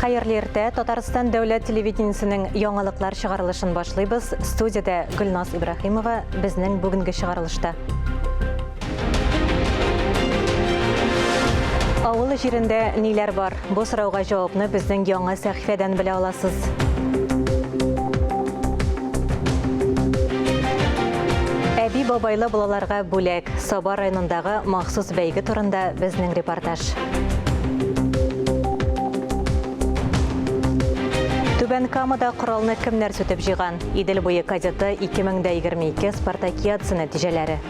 Хайырлы ерте, Татарстан дәүләт телевидениесенең яңалыклар чыгарылышын башлыйбыз. Студияда Гөлназ Ибрахимова безнең бүгенге чыгарылышта. Авыл җирендә ниләр бар? Бу сорауга җавапны безнең яңа сәхифәдән белә аласыз. Әби бабайлы балаларга бүләк. Саба районындагы махсус бәйге турында безнең репортаж. Түбән Камада коралны кемнәр сүтеп җыйган? Идел буе кадеты 2022 Спартакиадасы нәтиҗәләре.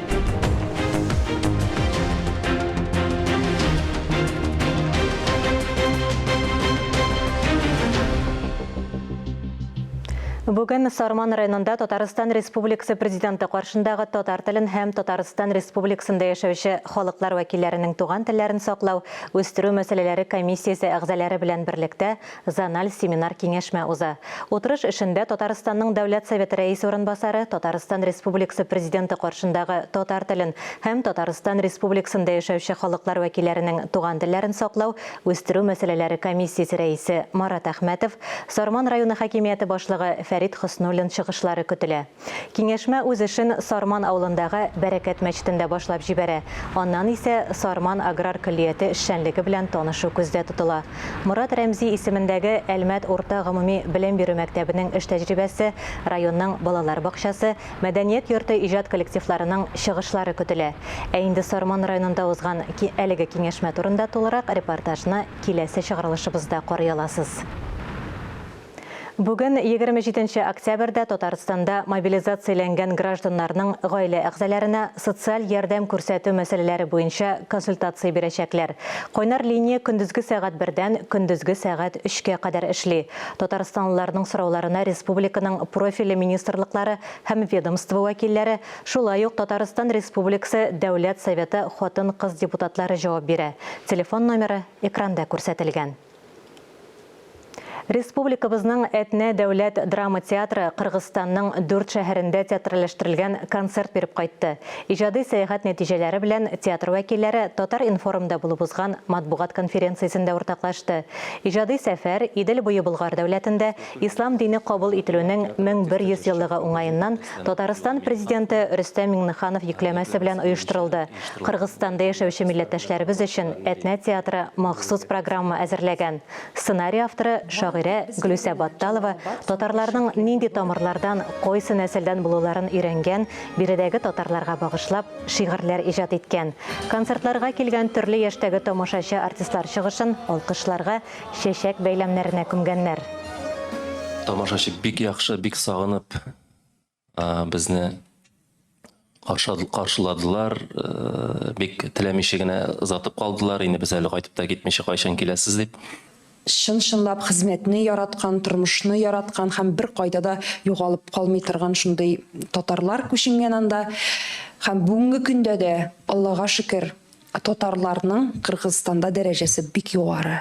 Бүген Сарман районында Татарстан Республикасы президенты каршындагы татар телен һәм Татарстан Республикасында яшәүче халыклар вәкилләренең туган телләрен саклау, үстерү мәсьәләләре комиссиясе әгъзалары белән берлектә зональ семинар киңәшмә уза. Утырыш эшендә Татарстанның Дәүләт Советы рәисе урынбасары, Татарстан Республикасы президенты каршындагы татар телен һәм Татарстан Республикасында яшәүче халыклар вәкилләренең туган телләрен саклау, үстерү мәсьәләләре комиссиясе рәисе Марат Әхмәтов, Сарман районы хакимияте башлыгы Фәрит Хоснуллин чыгышлары көтелә. Киңәшмә үз эшен Сарман авылындагы Бәрәкәт мәчетендә башлап җибәрә. Аннан исә Сарман аграр көллияте эшчәнлеге белән танышу күздә тотыла. Мурат Рәмзи исемендәге Әлмәт урта гомуми белем бирү мәктәбенең эш тәҗрибәсе, районның балалар бакчасы, мәдәният йорты иҗат коллективларының чыгышлары көтелә. Ә инде Сарман районында узган әлеге киңәшмә турында тулырак репортажны киләсе чыгарылышыбызда карый аласыз. Бүген 27 октябрьдә Татарстанда мобилизацияләнгән гражданнарның гаилә әгъзаларына социаль ярдәм күрсәтү мәсьәләләре буенча консультация бирәчәкләр. Кайнар линия көндезге сәгать 1-дән көндезге сәгать 3-кә кадәр эшли. Татарстанлыларның сорауларына республиканың профильле министрлыклары һәм ведомство вәкилләре, шулай ук Татарстан Республикасы Дәүләт Советы хатын-кыз депутатлары җавап бирә. Телефон номеры экранда күрсәтелгән. Республикабызның Әтнә дәүләт драма театры Кыргызстанның 4 шәһәрендә театралаштырылган концерт биреп кайтты. Иҗади сәяхәт нәтиҗәләре белән театр вәкилләре Татар информда булып узган матбугат конференциясендә уртаклашты. Иҗади сәфәр Идел буе Болгар дәүләтендә ислам дине кабул ителүнең 1100 еллыгы уңаеннан Татарстан президенты Рөстәм Миңнеханов йөкләмәсе белән оештырылды. Кыргызстанда яшәүче милләттәшләребез өчен Әтнә театры махсус программа әзерләгән. Сценарий авторы Гөлүсә Батталова татарларның нинди тамырлардан, койсы нәселдән булуларын өйрәнгән, биредәге татарларга багышлап шигырьләр иҗат иткән. Концертларга килгән төрле яшьтәге тамашачы артистлар чыгышын алкышларга, чәчәк бәйләмнәренә күмгәннәр. Тамашачы бик яхшы, бик сагынып безне каршыладылар, бик теләмичә генә озатып калдылар. Инде без әле кайтып та китмичә кайчан киләсез дип. Шын-шынлап хезмәтне яраткан, тормышны яраткан һәм бер кайда да югалып калмый торган шундый татарлар күченгән анда. Һәм бүгенге көндә дә, Аллага шөкер, татарларның Кыргызстанда дәрәҗәсе бик югары.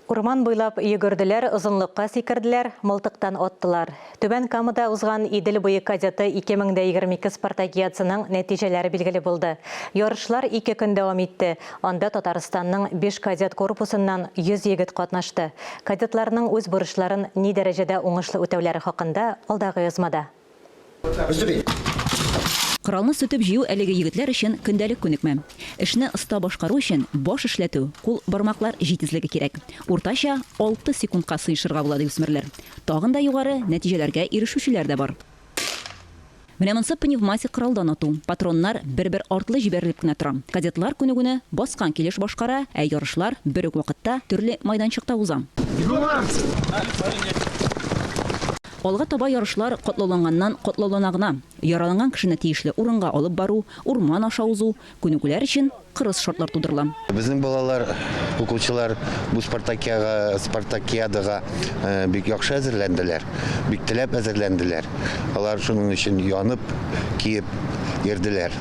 Урман буйлап йөгерделәр, озынлыкка сикерделәр, мылтыктан аттылар. Түбән Камада узган Идел буе кадеты 2022 Спартакиадасының нәтиҗәләре билгеле булды. Ярышлар 2 көн дәвам итте. Анда Татарстанның 5 кадет корпусыннан 100 егет катнашты. Кадетларның үз бурычларын ни дәрәҗәдә уңышлы үтәүләре хакында алдагы язмада. Коралны сүтеп җыю әлеге егетләр өчен көндәлек күнекмә. Эшне оста башкару өчен баш эшләтү, кул бармаклар җитезлеге кирәк. Уртача 6 секундка сыйшырга була ди үсмерләр. Тагын да югары нәтиҗәләргә ирешүчеләр дә бар. Менә монсы пневматик коралдан ату. Патроннар бер-бер артлы җибәрелеп кенә тора. Кадетлар күнегүне баскан килеш башкара, ә ярышлар бер үк вакытта төрле майданчыкта уза. Алга таба ярышлар катлауланганнан катлаулана гына. Яраланган кешене тиешле урынга алып бару, урман аша узу, күнегүләр өчен кырыс шартлар тудырыла. Безнең балалар, укучылар бу Спартакиадага бик яхшы әзерләнделәр, бик теләп әзерләнделәр. Алар шуның өчен янып, киеп йөрделәр.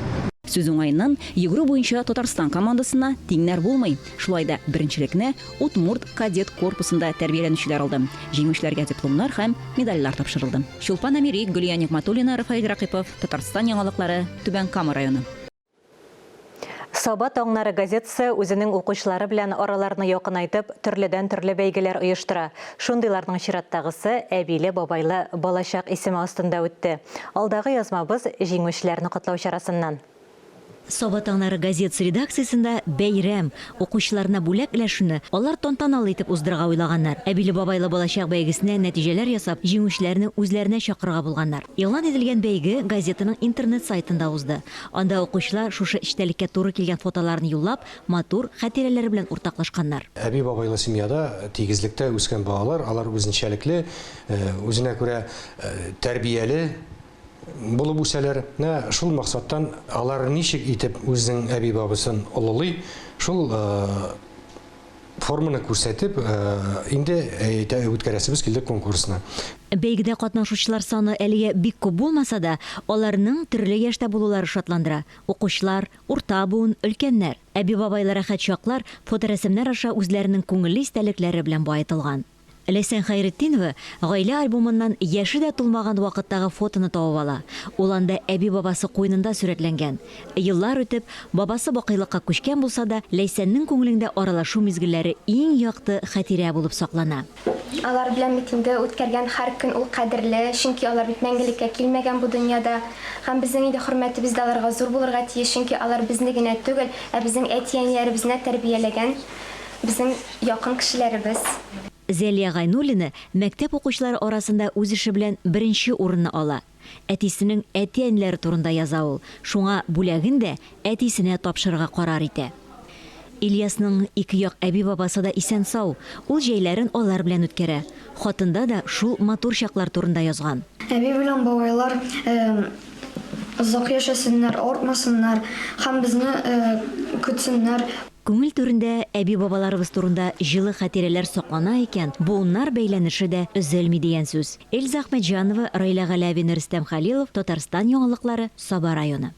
Сүз уңайыннан йөгерү буенча Татарстан командасына тиңнәр булмый. Шулай да беренчелекне Удмурт кадет корпусында тәрбияләнүчеләр алды. Җиңүчеләргә дипломнар һәм медальләр тапшырылды. Чулпан Амири, Гөлия Нигъматуллина, Рафаил Ракипов, Татарстан яңалыклары, Түбән Кама районы. Саба таңнары газетасы үзенең укучылары белән араларны якынайтып, төрледән төрле бәйгеләр оештыра. Шундыйларның чираттагысы әбиле бабайлы балачак исеме астында үтте. Алдагы язмабыз җиңүчеләрне котлау чарасыннан. Саба таңнары газетасы редакциясында бәйрәм, укучыларына бүләк өләшүне алар тантаналы итеп уздырырга уйлаганнар. Әбиле бабайлы балачак бәйгесенә нәтиҗәләр ясап, җиңүчеләрне үзләренә чакырырга булганнар. Игълан ителгән бәйге газетаның интернет сайтында узды. Анда укучылар шушы эчтәлеккә туры килгән фотоларны юллап, матур хатирәләре белән уртаклашканнар. Әби бабайлы семьяда тигезлектә үскән балалар, алар үзенчәлекле, үзенә күрә тәрбияле булып үсәләр. Шул максаттан алар ничек итеп үзенең әби бабасын олылый, шул форманы күрсәтеп, инде үткәрәсебез килде конкурсына. Бәйгедә катнашучылар саны әлегә бик күп булмаса да, аларның төрле яшьтә булулары шатландыра. Укучылар, урта буын, өлкәннәр. Әби бабайлар рәхәт чаклар фоторәсемнәр аша үзләренең күңелле истәлекләре белән баетылган. Ләйсән Хәйретдинова гаилә альбомыннан яше дә тулмаган вакыттагы фотоны табып ала. Ул анда әби бабасы куйнында сурәтләнгән. Еллар үтеп, бабасы бакыйлыкка күчкән булса да, Ләйсәннең күңелендә аралашу мизгелләре иң якты хатирә булып саклана. Алар белән бит инде үткәргән һәр көн ул кадерле, чөнки алар бит мәңгелеккә килмәгән бу дөньяда. Һәм безнең инде хөрмәтебез дә аларга зур булырга тиеш, чөнки алар безне генә түгел, ә безнең әти-әниләребезне тәрбияләгән безнең якын кешеләребез. Зәлия Гайнуллина мәктәп укучылары арасында үз ише белән беренче урынны ала. Әтисенең әти-әниләре турында яза ул. Шуңа бүләген дә әтисенә тапшырырга карар итә. Ильясның ике як әби бабасы да исән сау. Ул җәйләрен алар белән үткәрә. Хатында да шул матур чаклар турында язган. Әби белән бабайлар озак яшәсеннәр, артмасыннар, һәм безне көтсеннәр. Күңел түрендә әби бабаларыбыз турында җылы хатирәләр саклана икән, буыннар бәйләнеше дә өзелми дигән сүз. Эльза Әхмәтҗанова, Раила Галәвин, Рөстәм Хәлилов, Татарстан яңалыклары, Саба районы.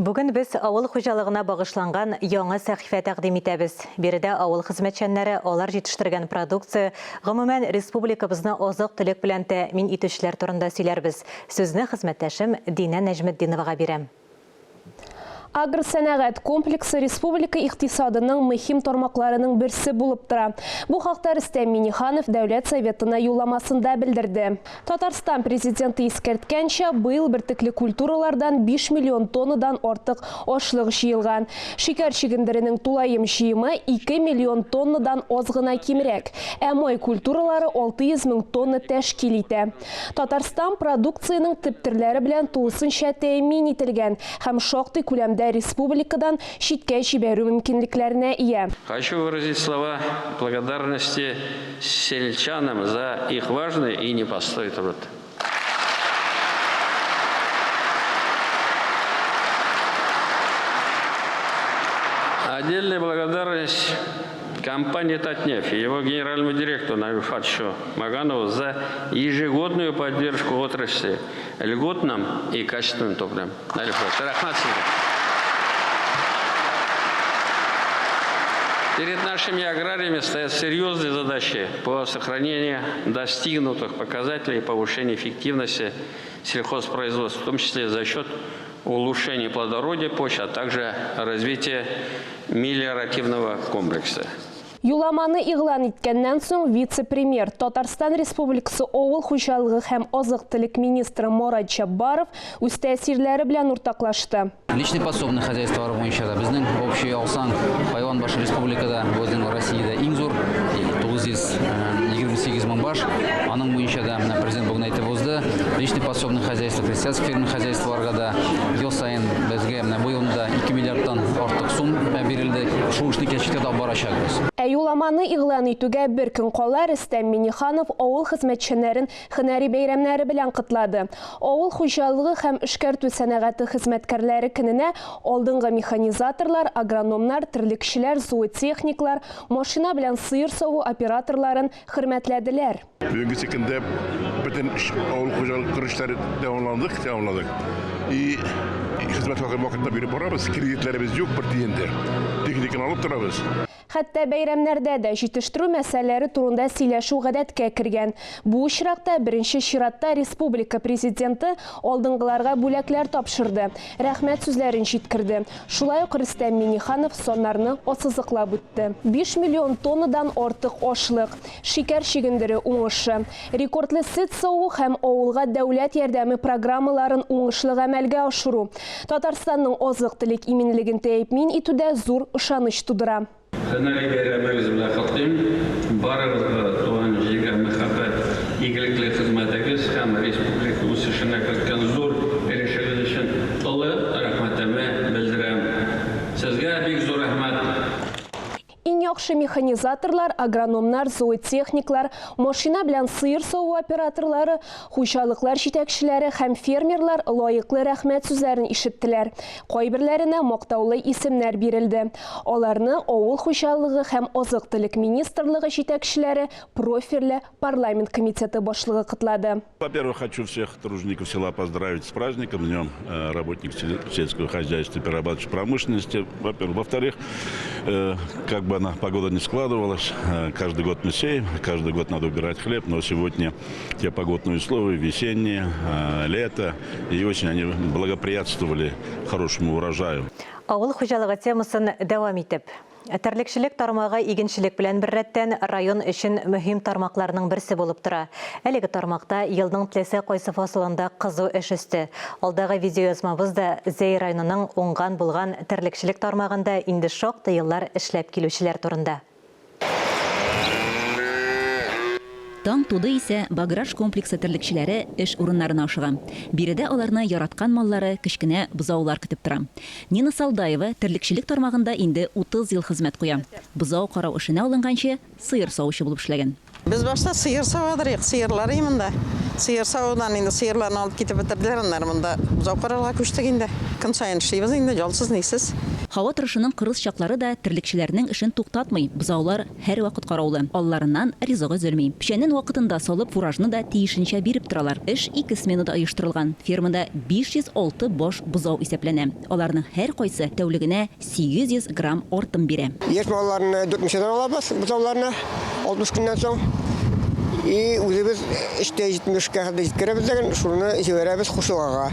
Бүген без авыл хуҗалыгына багышланган яңа сәхифә тәкъдим итәбез. Биредә авыл хезмәтчәннәре алар җитештергән продукция, гомумән республикабызны азык-төлек белән тәэмин итүчеләр турында сөйләрбез. Сүзне хезмәттәшем Динә Нәҗметдиновага бирәм. Агросәнәгать комплексы республика иктисадының мөһим тармакларының берсе булып тора. Бу хакта Рөстәм Миңнеханов Дәүләт Советына юлламасында белдерде. Татарстан президенты искәрткәнчә, быел бертекле культуралардан 5 миллион тоннадан артык ашлык җыелган. Шикәр чигендеренең тулаем җыемы 2 миллион тоннадан аз гына кимрәк, ә май культуралары 600 мең тонна тәшкил итә. Татарстан продукцияның төп төрләре белән тулысынча тәэмин ителгән һәм шактый күләмдә республикадан читкә җибәрү мөмкинлекләренә ия. Хочу выразить слова благодарности сельчанам за их важный и непростой труд. Отдельная благодарность компании «Татнефть» и его генеральному директору Наилю Маганову за ежегодную поддержку отрасли льготным и качественным топливом. Перед нашими аграриями стоят серьезные задачи по сохранению достигнутых показателей и повышению эффективности сельхозпроизводства, в том числе за счет улучшения плодородия почвы, а также развития мелиоративного комплекса. Юламаны игълан иткәннән соң вице-премьер Татарстан Республикасы авыл хуҗалыгы һәм азык-төлек министры Марат Чаббаров үз тәэсирләре белән уртаклашты. Личный подсобный хозяйстволар буенча да безнең общий алсаң хайван башы республикада, безнең Россиядә иң зур 928 мең баш. Аның буенча да президент бүген әйтеп узды. Личный подсобный хозяйство, крестьянское фермер хозяйстволарга да ел сайын безгә бу елда 2 миллиардтан артык сум бирелде. Шул эшне кичтә дә барачакбыз. Юламаны игълан итүгә бер көн кала Рөстәм Миңнеханов авыл хезмәтчәннәрен һөнәри бәйрәмнәре белән котлады. Авыл хуҗалыгы һәм эшкәртү сәнәгате хезмәткәрләре көненә алдынгы механизаторлар, агрономнар, терлекчеләр, зоотехниклар, машина белән сыер саву операторларын хөрмәтләделәр. Бүгенге көндә бөтен авыл хуҗалык көрәшләре дәвамладык. И хезмәт вакытта биреп барабыз, кредитларыбыз юк бер тиендә. Техниканы алып торабыз. Хәтта бәйрәмнәрдә дә җитештерү мәсьәләләре турында сөйләшү гадәткә кергән. Бу очракта беренче чиратта республика президенты алдынгыларга бүләкләр тапшырды. Рәхмәт сүзләрен җиткерде. Шулай ук Рөстәм Миңнеханов соннарны ассызыклап үтте. 5 миллион тоннадан артык ашлык, шикәр чигендере уңышы, рекордлы сөт саву һәм авылга дәүләт ярдәме программаларын уңышлы гамәлгә ашыру Татарстанның азык-төлек иминлеген тәэмин итүдә зур ышаныч тудыра. Һөнәри бәйрәмегез белән котлыйм. Барыгызга туган җиргә мәхәббәт, игелекле хезмәтегез һәм республика үсешенә керткән зур ирешегез өчен олы рәхмәтемне белдерәм. Сезгә бик зур рәхмәт. Иң яхшы механизаторлар, агрономнар, зоотехниклар, машина белән сыер саву операторлары, хуҗалыклар җитәкчеләре һәм фермерлар лаеклы рәхмәт сүзләрен ишеттеләр. Кайберләренә мактаулы исемнәр бирелде. Аларны авыл хуҗалыгы һәм азык-төлек министрлыгы җитәкчеләре, профильле парламент комитеты башлыгы котлады. Во-первых, хочу всех тружеников села поздравить с праздником, Днем работников сельского хозяйства и перерабатывающей промышленности. Во-первых. Во-вторых, как бы погода не складывалась, каждый год мы сеем, каждый год надо убирать хлеб, но сегодня те погодные условия, весенние, лето, и очень они благоприятствовали хорошему урожаю. Авыл хуҗалыгы темасын дәвам итеп. Тәрлекчелек тармагы игенчелек белән беррәттән район өчен мөһим тармакларның берсе булып тора. Әлеге тармакта елның теләсә кайсы фасылында кызу эш өсте. Алдагы видеоязмабызда Зәй районының уңган булган тәрлекчелек тармагында инде шактый еллар эшләп килүчеләр турында. Таң туды исә Баграш комплексы терлекчеләре эш урыннарына ашыга. Биредә аларны яраткан маллары кечкенә бузаулар көтеп тора. Нина Салдаева терлекчелек тармагында инде 30 ел хезмәт куя. Бузау карау эшенә алынганчы сыер саучы булып эшләгән. Без башта сыер савадырык, сыерлар имында. Сыер саудан инде сыерларны алып китеп бетерделәр монда. Бузау карауга күчтек инде. Көн сайын эшлибез инде, ялсыз нисез. Һава торышының кырыс чаклары да терлекчеләрнең эшен туктатмый. Бузаулар һәр вакыт караулы. Алларыннан ризыгы өзелми. Пешәнен вакытында салып фуражны да тиешенчә биреп торалар. Эш 2 сменада оештырылган. Фермада 506 баш бузау исәпләнә. Аларның һәр кайсы тәүлегенә 800 грамм артым бирә. Яшь малларны 4 мешәдән алабыз, бузауларны 60 көннән соң. И үзебез эштә 70-кә хәтле җиткерәбез дигән, шуны җибәрәбез Хушылага.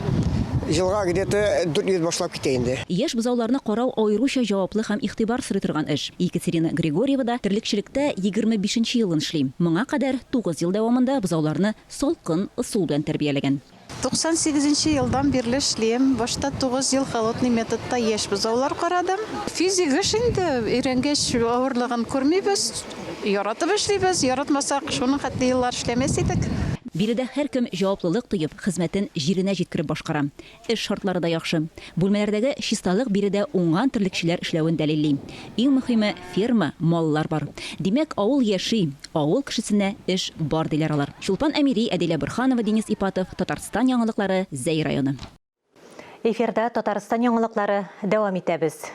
Жылга где-то 400 башлап китә инде. Яшь бузауларны карау аеруча җаваплы һәм игътибар сорый торган эш. Екатерина Григорьева да терлекчелектә 25-нче елын эшли. Моңа кадәр 9 ел дәвамында бузауларны салкын ысул белән тәрбияләгән. 98 елдан бирле эшлим. Башта 9 ел холодный методта яшь бузаулар карадым. Физик эш инде, өйрәнгәч авырлыгын күрмибез. Яратып эшлибез, яратмасак шуның хәтле еллар эшләмәс идек. Биредә һәркем җаваплылык тоеп, хезмәтен җиренә җиткереп башкара. Эш шартлары да яхшы. Бүлмәләрдәге чисталык биредә уңган терлекчеләр эшләвен дәлилли. Иң мөһиме ферма, маллар бар. Димәк, авыл яши, авыл кешесенә эш бар диләр алар. Чулпан Әмири, Әдилә Борханова, Денис Ипатов, Татарстан яңалыклары, Зәй районы. Эфирда Татарстан яңалыклары дәвам итәбез.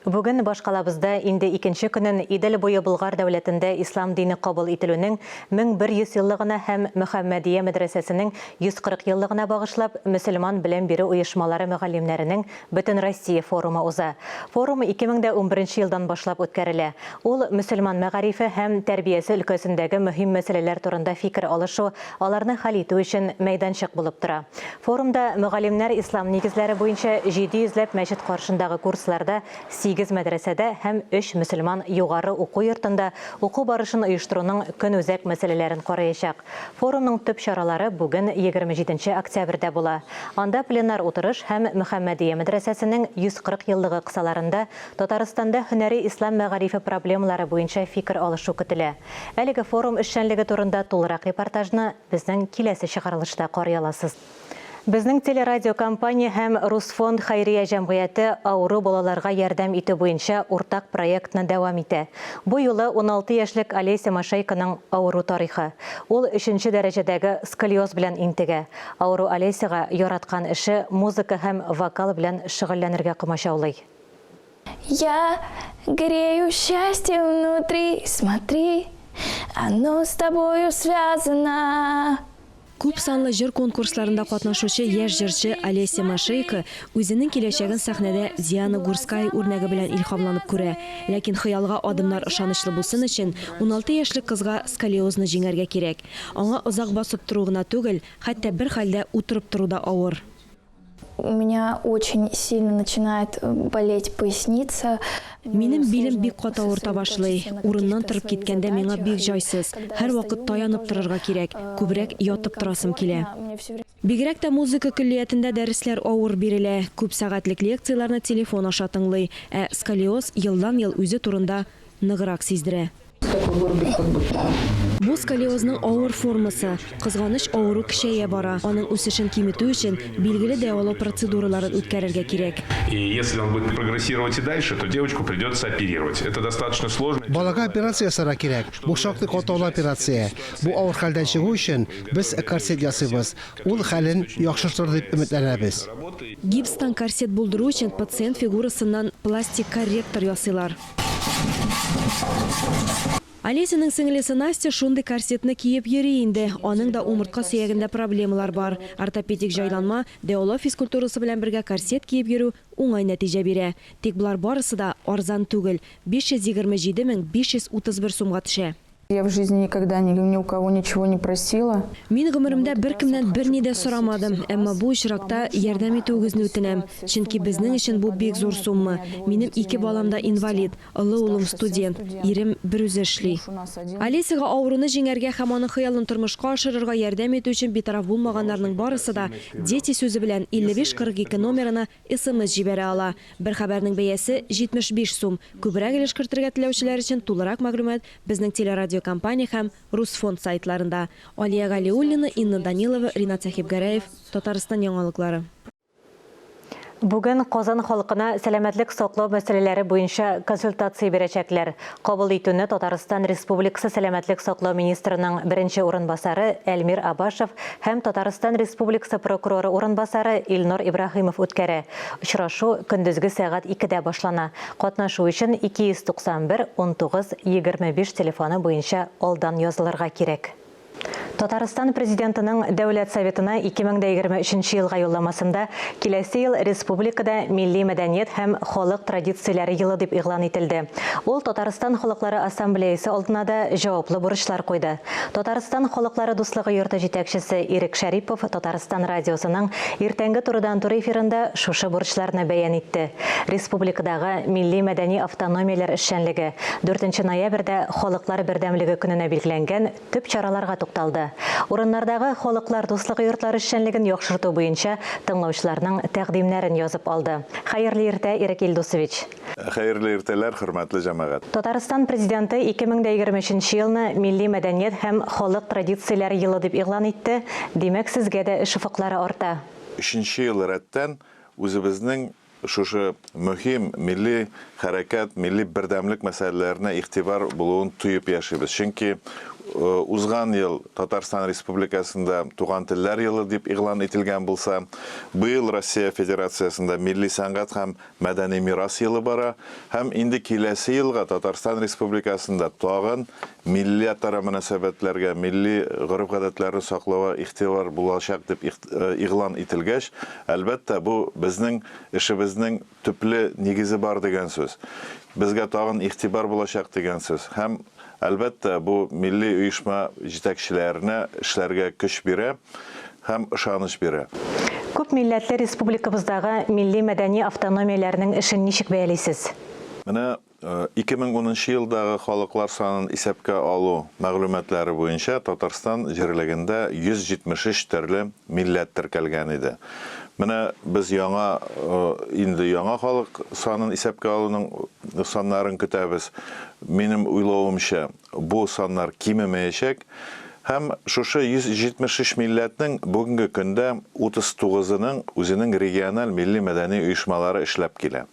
Бүген башкалабызда инде 2нче көнен Идел буе Болгар дәүләтендә ислам дине кабул ителүнең 1100 еллыгына һәм Мөхәммәдия мәдрәсәсенең 140 еллыгына багышлап мөселман белем бирү оешмалары мөгаллимнәренең Бөтен Россия форумы уза. Форум 2011 елдан башлап үткәрелә. Ул мөселман мәгарифе һәм тәрбиясе өлкәсендәге мөһим мәсьәләләр турында фикер алышу, аларны хәл итү өчен мәйданчык булып тора. Форумда мөгаллимнәр ислам нигезләре буенча 700 мәчет каршындагы курсларда 8 мәдрәсәдә һәм 3 мөселман югары уку йортында уку барышын оештыруның көнүзәк мәсьәләләрен караячак. Форумның төп чаралары бүген 27 октябрьдә була. Анда пленар утырыш һәм Мөхәммәдия мәдрәсәсенең 140 еллыгы кысаларында Татарстанда һөнәри ислам мәгарифе проблемалары буенча фикер алышу көтелә. Әлеге форум эшчәнлеге турында тулырак репортажны безнең киләсе чыгарылышта карый аласыз. Безнең телерадиокомпания һәм Русфонд хәйрия җәмгыяте авыру балаларга ярдәм итү буенча уртак проектны дәвам итә. Бу юлы 16 яшьлек Олеся Машейканың авыру тарихы. Ул 3нче дәрәҗәдәге сколиоз белән интегә. Авыру Олесяга яраткан эше музыка һәм вокал белән шөгыльләнергә комачаулый. Я грею счастье внутри, смотри, оно с тобою связано. Күп санлы җыр конкурсларында катнашучы яшь җырчы Олеся Машейко үзенең киләчәген сәхнәдә Диана Гурская үрнәге белән илһамланып күрә. Ләкин хыялга адымнар ышанычлы булсын өчен 16 яшьлек кызга сколиозны җиңәргә кирәк. Аңа озак басып тору гына түгел, хәтта бер хәлдә утырып тору да авыр. У меня очень сильно начинает болеть поясница. Минем билем бик каты авырта башлый. Урыннан торып киткәндә миңа бик җайсыз. Һәр вакыт таянып торырга кирәк. Күбрәк ятып торасым килә. Бигрәк тә музыка көллиятендә дәресләр авыр бирелә. Күп сәгатьлек лекцияләрне телефон аша тыңлый. Сколиоз елдан-ел үзе турында ныграк сиздерә. Бу сколиозның авыр формасы, кызганыч авыру кичәя бара. Аның үсешен киметү өчен билгеле дәвалау процедураларын үткәрергә кирәк. И если он будет прогрессировать и дальше, то девочку придется оперировать. Это достаточно сложно. Балага операция ясарга кирәк. Бу шактый катаулы операция. Бу авыр хәлдән чыгу өчен без корсет ясыйбыз. Ул хәлен яхшыртыр дип өметләнәбез. Гипстан корсет булдыру өчен пациент фигурасыннан пластик корректор ясыйлар. Олесяның сеңлесе Настя шундый корсетны киеп йөри инде. Аның да умыртка сөягендә проблемалар бар. Ортопедик җайланма, дәвалау физкультурасы белән бергә корсет киеп йөрү уңай нәтиҗә бирә. Тик булар барысы да арзан түгел. 527 531 сумга төшә. Я в жизни никогда ни у кого ничего не просила. Мин гомеремдә беркемнән берни дә сорамадым, әмма бу очракта ярдәм итүегезне үтенәм. Чөнки безнең өчен бу бик зур сумма. Минем 2 балам да инвалид, олы улым студент, ирем бер үзе эшли. Олесяга авыруны җиңәргә һәм аның хыялын тормышка ашырырга ярдәм итү өчен битараф булмаганнарның барысы да дети сүзе белән 5542 номерына SMS җибәрә ала. Бер хәбәрнең бәясе 75 сум. Күбрәк өлеш кертергә теләүчеләр өчен тулырак мәгълүмат безнең телерадио компания һәм Русфонд сайтларында. Алия Галиуллина, Инна Данилова, Ринат Сахибгараев, Татарстан яңалыклары. Бүген Казан халкына сәламәтлек саклау мәсьәләләре буенча консультация бирәчәкләр. Кабул итүне Татарстан Республикасы сәламәтлек саклау министрының беренче урынбасары Әлмир Абашев һәм Татарстан Республикасы прокуроры урынбасары Илнур Ибраһимов үткәрә. Очрашу көндезге сәгать 2дә башлана. Катнашу өчен 291 19 25 телефоны буенча алдан язылырга кирәк. Татарстан президентының Дәүләт Советына 2023 елга юлламасында киләсе ел республикада милли мәдәният һәм халык традицияләре елы дип игълан ителде. Ул Татарстан халыклары ассамблеясы алдына да җаваплы бурычлар куйды. Татарстан халыклары дуслыгы йорты җитәкчесе Ирек Шәрипов Татарстан радиосының иртәнге турыдан-тур эфирында шушы бурычларны бәян итте. Республикадагы милли мәдәни автономияләр эшчәнлеге 4 ноябрьдә халыклар бердәмлеге көненә билгеләнгән төп чараларга тукталды. Урыннардагы халыклар дуслыгы йортлары эшчәнлеген яхшырту буенча тыңлаучыларның тәкъдимнәрен язып алды. Хәерле иртә, Ирек Илдусович. Хәерле иртәләр, хөрмәтле җәмәгать. Татарстан президенты 2023 елны милли мәдәният һәм халык традицияләре елы дип игълан итте. Димәк, сезгә дә эш офыклары арта. 3нче ел рәттән үзебезнең шушы мөһим милли хәрәкәт, милли бердәмлек мәсьәләләренә игътибар булуын туеп яшибез. Чөнки узган ел Татарстан Республикасында туган телләр елы дип игълан ителгән булса, быел Россия Федерациясында милли сәнгать һәм мәдәни мирас елы бара, һәм инде киләсе елга Татарстан Республикасында тагын милләтара мөнәсәбәтләргә, милли гореф-гадәтләрне саклауга игътибар булачак дип игълан ителгәч, әлбәттә бу безнең эшебезнең төпле нигезе бар дигән сүз. Безгә тагын игътибар булачак дигән сүз. Һәм әлбәттә бу милли оешма җитәкчеләренә эшләргә көч бирә һәм ышаныч бирә. Күп милләтле республикабыздагы милли мәдәни автономияләрнең эшен ничек бәялисез? Менә 2010 елдагы халыклар санын исәпкә алу мәгълүматлары буенча Татарстан җирлегендә 173 төрле милләт теркәлгән иде. Менә без инде яңа халык санын исәпкә алуның саннарын көтәбез. Минем уйлавымча, бу саннар кимемәячәк. Һәм шушы 173 милләтнең бүгенге көндә 39-ның үзенең региональ милли мәдәни оешмалары эшләп килә.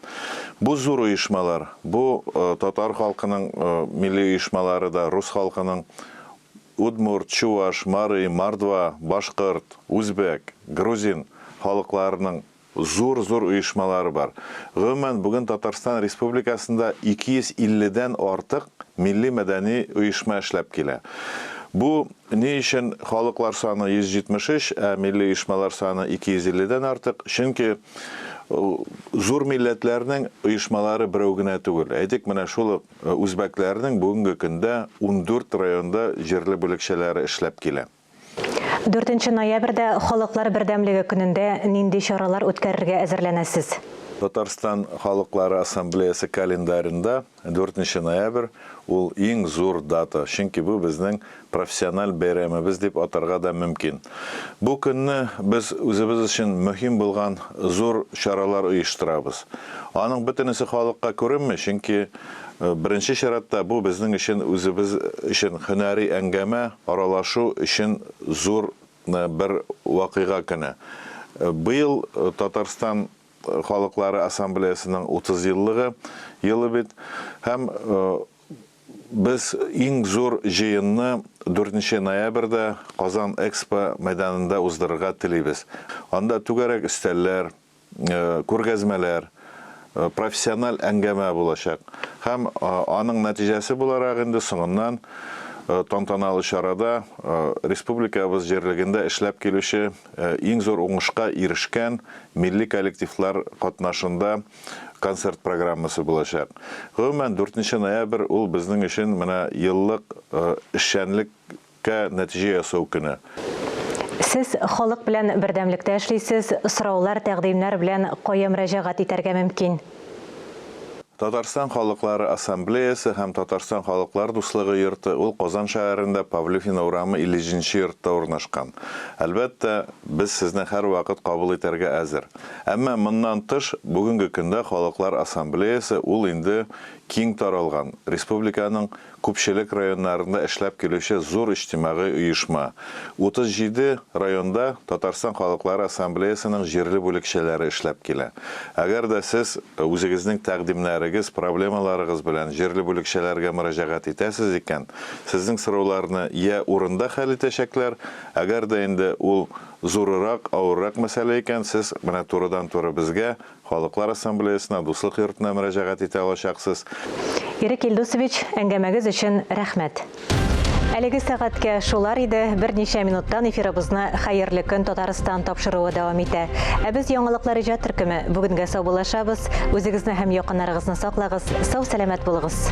Бу зур оешмалар, бу татар халкының милли оешмалары да, рус халкының Удмурт, Чуваш, Марый, Мордва, Башкорт, Үзбәк, Грузин халыкларының зур оешмалары бар. Гомумән бүген Татарстан Республикасында 250-дән артык милли мәдәни оешма эшләп килә. Бу ни өчен халыклар саны 173, ә милли оешмалар саны 250-дән артык? Чөнки зур милләтләрнең оешмалары берәү генә түгел. Әйтик, менә шул үзбәкләрнең бүгенге көндә 14 районда җирле бүлекчәләре эшләп килә. 4 ноябрьдә халыклар бердәмлеге көнендә нинди чаралар үткәрергә әзерләнәсез? Татарстан Халыклары Ассамблеясы календарында 4 ноябрь ул иң зур дата, чөнки бу безнең профессиональ бәйрәмебез дип атарга да мөмкин. Бу көнне без үзебез өчен мөһим булган зур чаралар оештырабыз. Аның бөтенесе халыкка күренми, чөнки беренче чиратта бу безнең өчен үзебез өчен һөнәри әңгәмә, аралашу өчен зур бер вакыйга көне. Быел Татарстан Халыклары Ассамблеясының 30 елы бит, һәм без иң зур җыенны 4 ноябрьдә Казан Экспо мәйданында уздырырга телибез. Анда түгәрәк өстәлләр, күргәзмәләр, профессиональ әңгәмә булачак. Һәм аның нәтиҗәсе буларак инде соңыннан тантаналы чарада республикабыз җирлегендә эшләп килүче иң зур уңышка ирешкән милли коллективлар катнашында концерт программасы булачак. Гомумән 4 ноябрь ул безнең өчен менә еллык эшчәнлеккә нәтиҗә ясау көне. Сез халык белән бердәмлектә эшлисез, сораулар, тәкъдимнәр белән кая мөрәҗәгать итәргә мөмкин? Татарстан Халыклары Ассамблеясы һәм Татарстан Халыклар дуслыгы йорты ул Казан шәһәрендә Павлюхин урамы 50-нче йортта урнашкан. Әлбәттә, без сезне һәр вакыт кабул итәргә әзер. Әмма моннан тыш, бүгенге көндә Халыклар Ассамблеясы ул инде киң таралган, республиканың күпчелек районнарында эшләп килүче зур иҗтимагый оешма. 37 районда Татарстан Халыклары Ассамблеясының җирле бүлекчәләре эшләп килә. Әгәр дә сез үзегезнең тәкъдимнәрегез, проблемаларыгыз белән җирле бүлекчәләргә мөрәҗәгать итәсез икән, сезнең сорауларны я урында хәл итәчәкләр, әгәр дә инде ул зурырак, авыррак мәсьәлә икән, сез менә турыдан-туры безгә, Халыклар Ассамблеясына, дуслык йортына мөрәҗәгать итә алачаксыз. Ирек Илдусович, әңгәмәгез өчен рәхмәт. Әлеге сәгатькә шулар иде, берничә минуттан эфирыбызны хәерле көн Татарстан тапшыруы дәвам итә. Ә без яңалыклар иҗат төркеме бүгенгә сау булашабыз. Үзегезне һәм якыннарыгызны саклагыз, сау-сәламәт булыгыз.